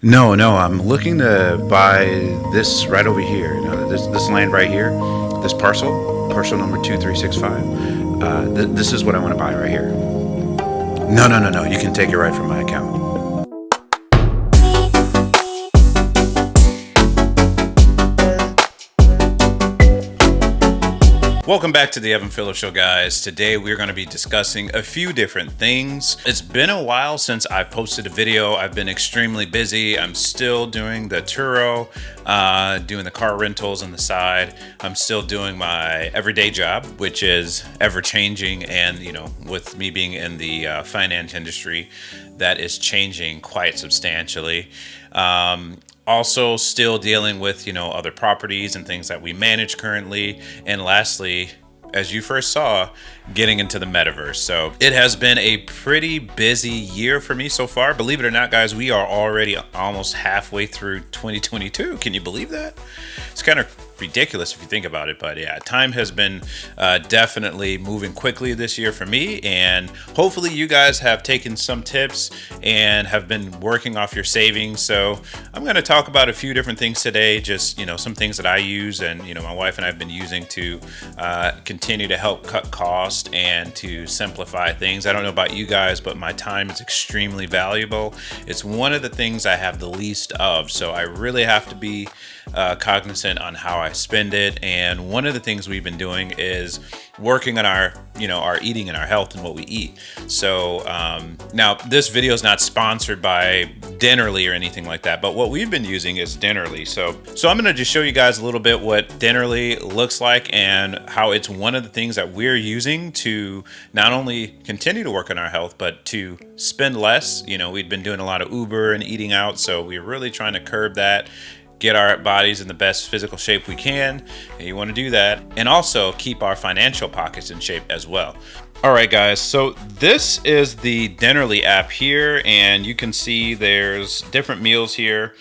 No, no, I'm looking to buy this right over here. This land right here, this parcel number 2365. This is what I want to buy right here. No, no, no, no. You can take it right from my account. Welcome back to the Evan Phillips Show, guys. Today we're going to be discussing a few different things. It's been a while since I posted a video. I've been extremely busy. I'm still doing the Turo, doing the car rentals on the side. I'm still doing my everyday job, which is ever changing. And, with me being in the finance industry, that is changing quite substantially. Also still dealing with, other properties and things that we manage currently. And lastly, as you first saw, getting into the metaverse. So it has been a pretty busy year for me so far. Believe it or not, guys, we are already almost halfway through 2022. Can you believe that? It's kind of ridiculous if you think about it, but yeah, time has been definitely moving quickly this year for me, and hopefully you guys have taken some tips and have been working off your savings. So I'm going to talk about a few different things today, just some things that I use and my wife and I have been using to continue to help cut costs and to simplify things. I don't know about you guys, but my time is extremely valuable. It's one of the things I have the least of, so I really have to be cognizant on how I spend it. And one of the things we've been doing is working on our eating and our health and what we eat. So now this video is not sponsored by Dinnerly or anything like that, but what we've been using is Dinnerly. So I'm going to just show you guys a little bit what Dinnerly looks like and how it's one of the things that we're using to not only continue to work on our health, but to spend less. We've been doing a lot of Uber and eating out, so we're really trying to curb that, get our bodies in the best physical shape we can, and you want to do that, and also keep our financial pockets in shape as well. All right, guys, so this is the Dinnerly app here, and you can see there's different meals here.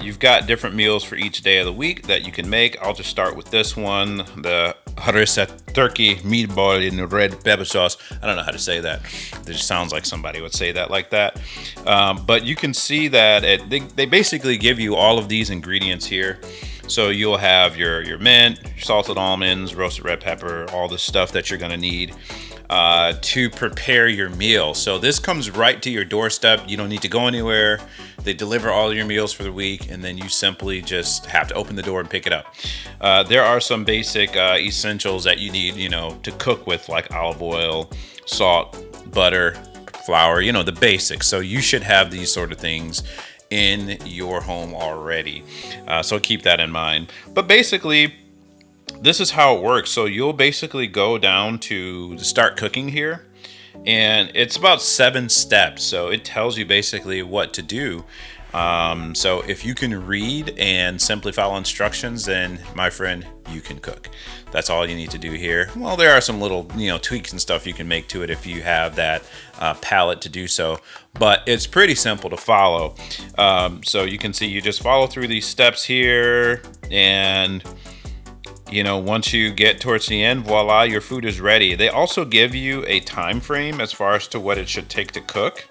You've got different meals for each day of the week that you can make. I'll just start with this one, the harissa turkey meatball in red pepper sauce. I don't know how to say that. It just sounds like somebody would say that like that. But you can see that they basically give you all of these ingredients here. So you'll have your mint, your salted almonds, roasted red pepper, all the stuff that you're gonna need to prepare your meal. So this comes right to your doorstep. You don't need to go anywhere. They deliver all your meals for the week, and then you simply just have to open the door and pick it up. There are some basic essentials that you need, to cook with, like olive oil, salt, butter, flour, the basics. So you should have these sort of things in your home already. So keep that in mind. But basically, this is how it works. So you'll basically go down to start cooking here, and it's about 7 steps. So it tells you basically what to do. So if you can read and simply follow instructions, then my friend, you can cook. That's all you need to do here. Well, there are some little, tweaks and stuff you can make to it if you have that palette to do so, but it's pretty simple to follow. So you can see you just follow through these steps here, and once you get towards the end, voila, your food is ready. They also give you a time frame as far as to what it should take to cook.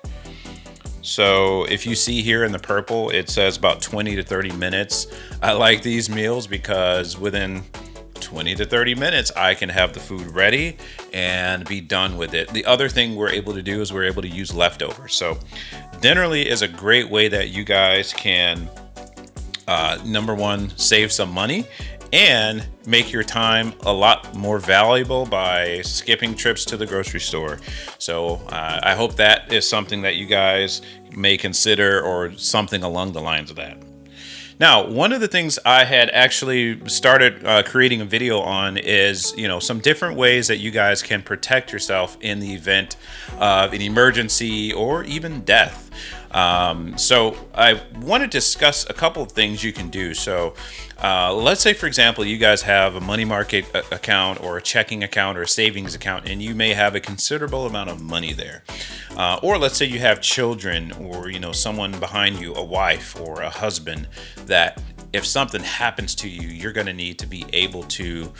So if you see here in the purple, it says about 20 to 30 minutes. I like these meals because within 20 to 30 minutes, I can have the food ready and be done with it. The other thing we're able to do is we're able to use leftovers. So Dinnerly is a great way that you guys can, number one, save some money and make your time a lot more valuable by skipping trips to the grocery store. So I hope that is something that you guys may consider, or something along the lines of that. Now, one of the things I had actually started creating a video on is, some different ways that you guys can protect yourself in the event of an emergency or even death. So I want to discuss a couple of things you can do. So let's say, for example, you guys have a money market account or a checking account or a savings account, and you may have a considerable amount of money there. Or let's say you have children, or someone behind you, a wife or a husband, that if something happens to you, you're going to need to be able to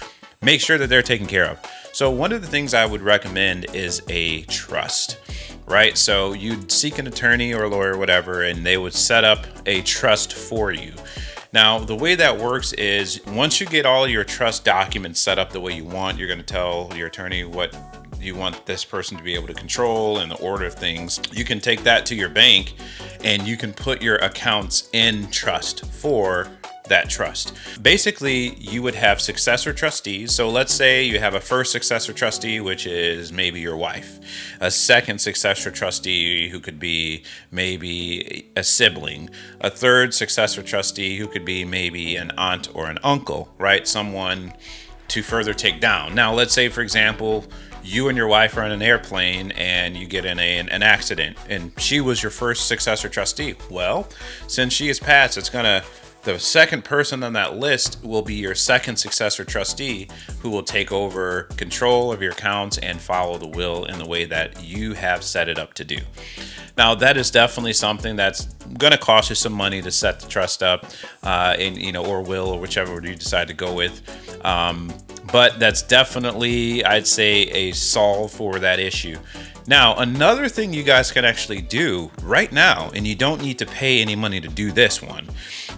make sure that they're taken care of. So one of the things I would recommend is a trust. right? So you'd seek an attorney or a lawyer or whatever, and they would set up a trust for you. Now, the way that works is once you get all your trust documents set up the way you want, you're going to tell your attorney what you want this person to be able to control and the order of things. You can take that to your bank and you can put your accounts in trust for that trust. Basically, you would have successor trustees. So let's say you have a first successor trustee, which is maybe your wife, a second successor trustee who could be maybe a sibling, a third successor trustee who could be maybe an aunt or an uncle, right? Someone to further take down. Now, let's say, for example, you and your wife are on an airplane and you get in an accident and she was your first successor trustee. Well, since she is passed, the second person on that list will be your second successor trustee who will take over control of your accounts and follow the will in the way that you have set it up to do. Now, that is definitely something that's going to cost you some money to set the trust up, or will, or whichever you decide to go with. But that's definitely, I'd say, a solve for that issue. Now, another thing you guys can actually do right now, and you don't need to pay any money to do this one,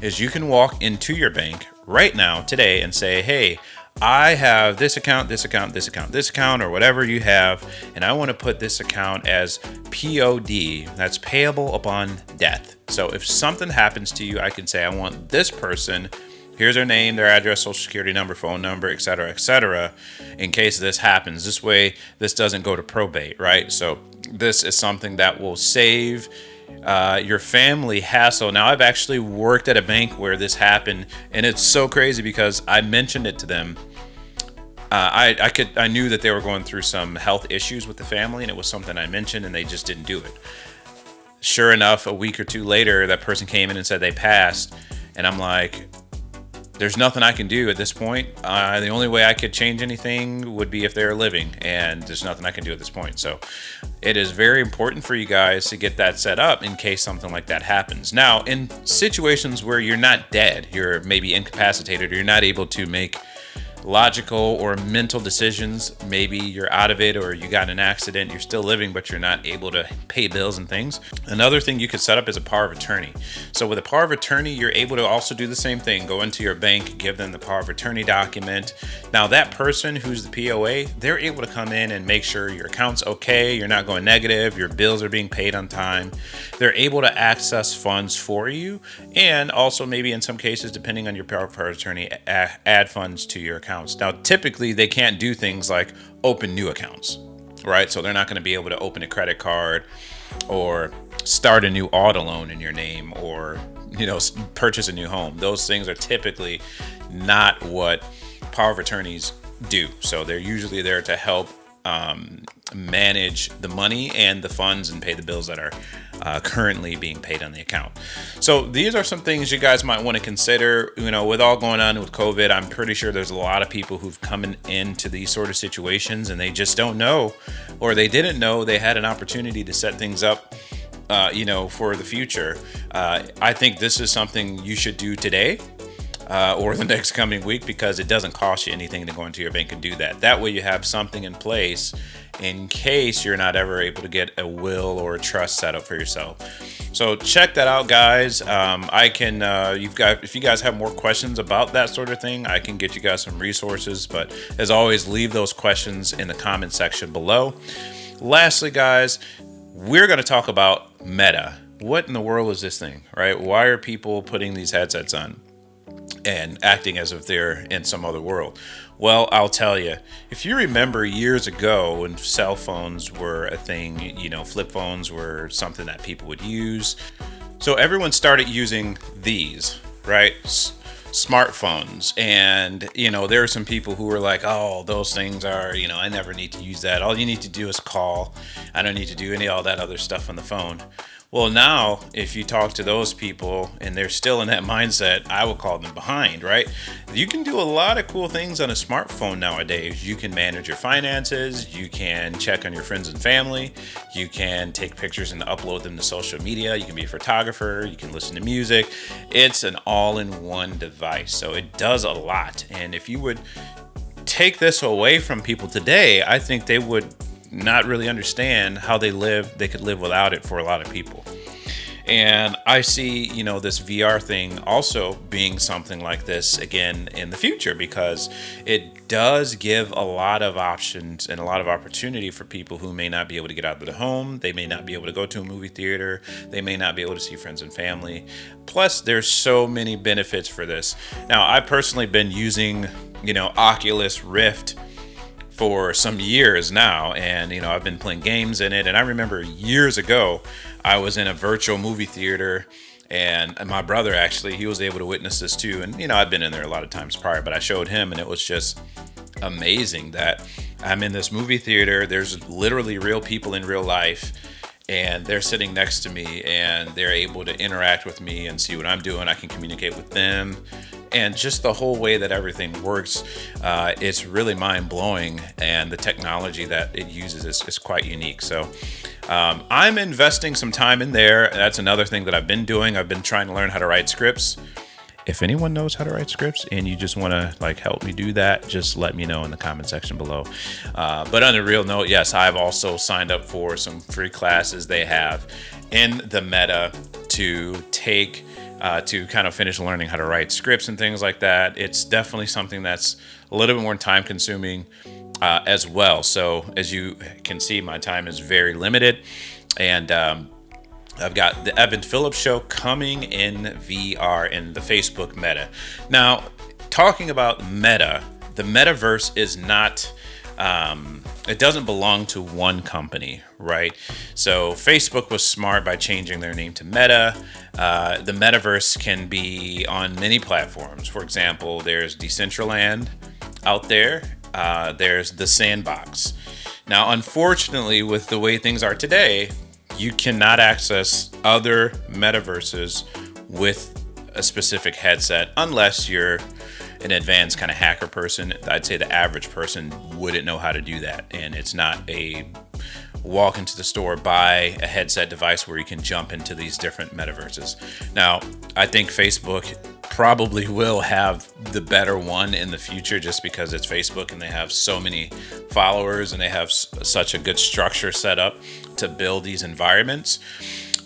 is you can walk into your bank right now, today, and say, hey, I have this account, this account, this account, this account, or whatever you have, and I want to put this account as POD, that's payable upon death. So if something happens to you, I can say, I want this person, here's their name, their address, social security number, phone number, etc., in case this happens. This way, this doesn't go to probate, right? So this is something that will save your family hassle. Now, I've actually worked at a bank where this happened, and it's so crazy because I mentioned it to them. I knew that they were going through some health issues with the family, and it was something I mentioned, and they just didn't do it. Sure enough, a week or two later, that person came in and said they passed, and I'm like, there's nothing I can do at this point. The only way I could change anything would be if they're living, and there's nothing I can do at this point. So it is very important for you guys to get that set up in case something like that happens. Now, in situations where you're not dead, you're maybe incapacitated, or you're not able to make logical or mental decisions, maybe you're out of it or you got in an accident, you're still living, but you're not able to pay bills and things. Another thing you could set up is a power of attorney. So with a power of attorney, you're able to also do the same thing. Go into your bank, give them the power of attorney document. Now that person who's the POA, they're able to come in and make sure your account's okay, you're not going negative, your bills are being paid on time. They're able to access funds for you, and also maybe in some cases, depending on your power of attorney, add funds to your account. Now, typically, they can't do things like open new accounts, right? So they're not going to be able to open a credit card or start a new auto loan in your name or, purchase a new home. Those things are typically not what power of attorneys do. So they're usually there to help manage the money and the funds and pay the bills that are currently being paid on the account. So these are some things you guys might want to consider. With all going on with COVID, I'm pretty sure there's a lot of people who've come into these sort of situations and they just don't know, or they didn't know they had an opportunity to set things up for the future. I think this is something you should do today. Or the next coming week, because it doesn't cost you anything to go into your bank and do that. That way you have something in place in case you're not ever able to get a will or a trust set up for yourself. So check that out, guys. If you guys have more questions about that sort of thing, I can get you guys some resources. But as always, leave those questions in the comment section below. Lastly, guys, we're going to talk about Meta. What in the world is this thing, right? Why are people putting these headsets on and acting as if they're in some other world? Well, I'll tell you, if you remember years ago when cell phones were a thing, flip phones were something that people would use. So everyone started using these, right? Smartphones. And, there are some people who were like, oh, those things are, I never need to use that. All you need to do is call. I don't need to do any of all that other stuff on the phone. Well, now, if you talk to those people and they're still in that mindset, I would call them behind, right? You can do a lot of cool things on a smartphone nowadays. You can manage your finances. You can check on your friends and family. You can take pictures and upload them to social media. You can be a photographer. You can listen to music. It's an all-in-one device, so it does a lot. And if you would take this away from people today, I think they would not really understand how they could live without it for a lot of people. And I see, this VR thing also being something like this again in the future, because it does give a lot of options and a lot of opportunity for people who may not be able to get out of the home. They may not be able to go to a movie theater. They may not be able to see friends and family. Plus, there's so many benefits for this. Now, I've personally been using, Oculus Rift for some years now, and I've been playing games in it. And I remember years ago I was in a virtual movie theater, and my brother, actually, he was able to witness this too. And I've been in there a lot of times prior, but I showed him, and it was just amazing that I'm in this movie theater. There's literally real people in real life, and they're sitting next to me, and they're able to interact with me and see what I'm doing. I can communicate with them. And just the whole way that everything works, it's really mind-blowing, and the technology that it uses is quite unique. So I'm investing some time in there. That's another thing that I've been doing. I've been trying to learn how to write scripts. If anyone knows how to write scripts and you just want to help me do that, just let me know in the comment section below. But on a real note, yes, I've also signed up for some free classes they have in the Meta to take to kind of finish learning how to write scripts and things like that. It's definitely something that's a little bit more time consuming as well. So as you can see, my time is very limited, and I've got the Evan Phillips Show coming in VR in the Facebook Meta. Now, talking about Meta, the Metaverse is not, it doesn't belong to one company, right? So Facebook was smart by changing their name to Meta. The Metaverse can be on many platforms. For example, there's Decentraland out there. There's the Sandbox. Now, unfortunately, with the way things are today, you cannot access other metaverses with a specific headset unless you're an advanced kind of hacker person. I'd say the average person wouldn't know how to do that. And it's not a walk into the store, buy a headset device where you can jump into these different metaverses. Now, I think Facebook probably will have the better one in the future, just because it's Facebook and they have so many followers and they have such a good structure set up to build these environments.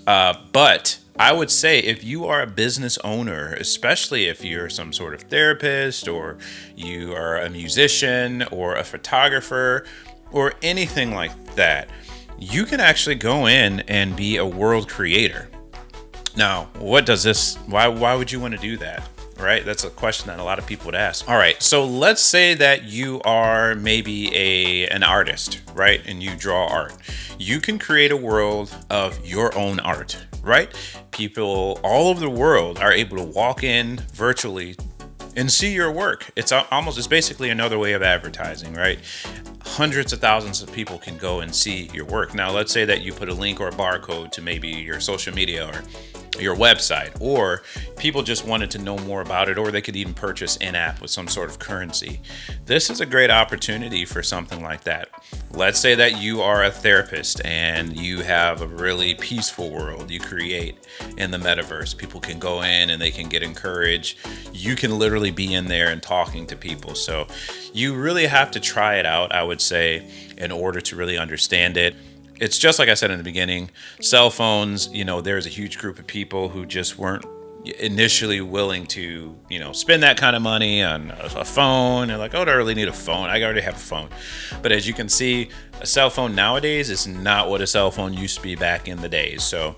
But I would say if you are a business owner, especially if you're some sort of therapist, or you are a musician or a photographer or anything like that, you can actually go in and be a world creator. Now, what does this, why would you want to do that? Right? That's a question that a lot of people would ask. All right. So let's say that you are maybe an artist, right? And you draw art. You can create a world of your own art, right? People all over the world are able to walk in virtually and see your work. It's basically another way of advertising, right? Hundreds of thousands of people can go and see your work. Now, let's say that you put a link or a barcode to maybe your social media or your website, or people just wanted to know more about it, or they could even purchase in-app with some sort of currency. This is a great opportunity for something like that. Let's say that you are a therapist and you have a really peaceful world you create in the metaverse. People can go in and they can get encouraged. You can literally be in there and talking to people. So you really have to try it out, I would say, in order to really understand it. It's just like I said in the beginning, cell phones, there's a huge group of people who just weren't initially willing to, spend that kind of money on a phone. They're like, oh, do I really need a phone? I already have a phone. But as you can see, a cell phone nowadays is not what a cell phone used to be back in the days. So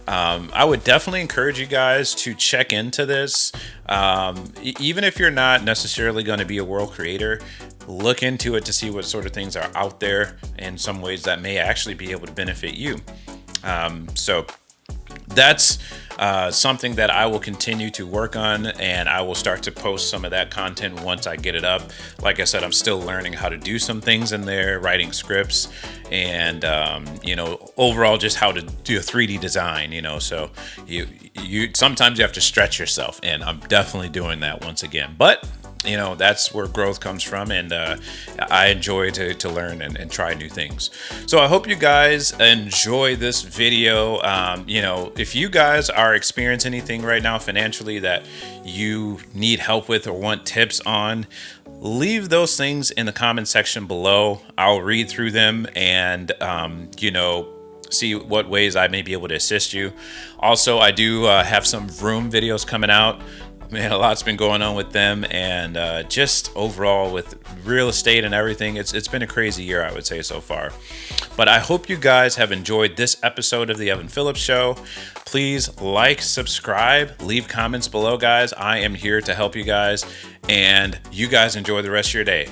I would definitely encourage you guys to check into this. Even if you're not necessarily going to be a world creator, look into it to see what sort of things are out there in some ways that may actually be able to benefit you. So that's something that I will continue to work on, and I will start to post some of that content once I get it up. Like I said, I'm still learning how to do some things in there, writing scripts, and overall just how to do a 3D design. So you sometimes you have to stretch yourself, and I'm definitely doing that once again. But You know, that's where growth comes from, and I enjoy to learn and try new things. So I hope you guys enjoy this video. You know, if you guys are experiencing anything right now financially that you need help with or want tips on, leave those things in the comment section below. I'll read through them and you know, see what ways I may be able to assist you. Also, I do have some room videos coming out. Man, a lot's been going on with them, and just overall with real estate and everything, it's been a crazy year, I would say, so far. But I hope you guys have enjoyed this episode of the Evan Phillips Show. Please like, subscribe, leave comments below, guys. I am here to help you guys, and you guys enjoy the rest of your day.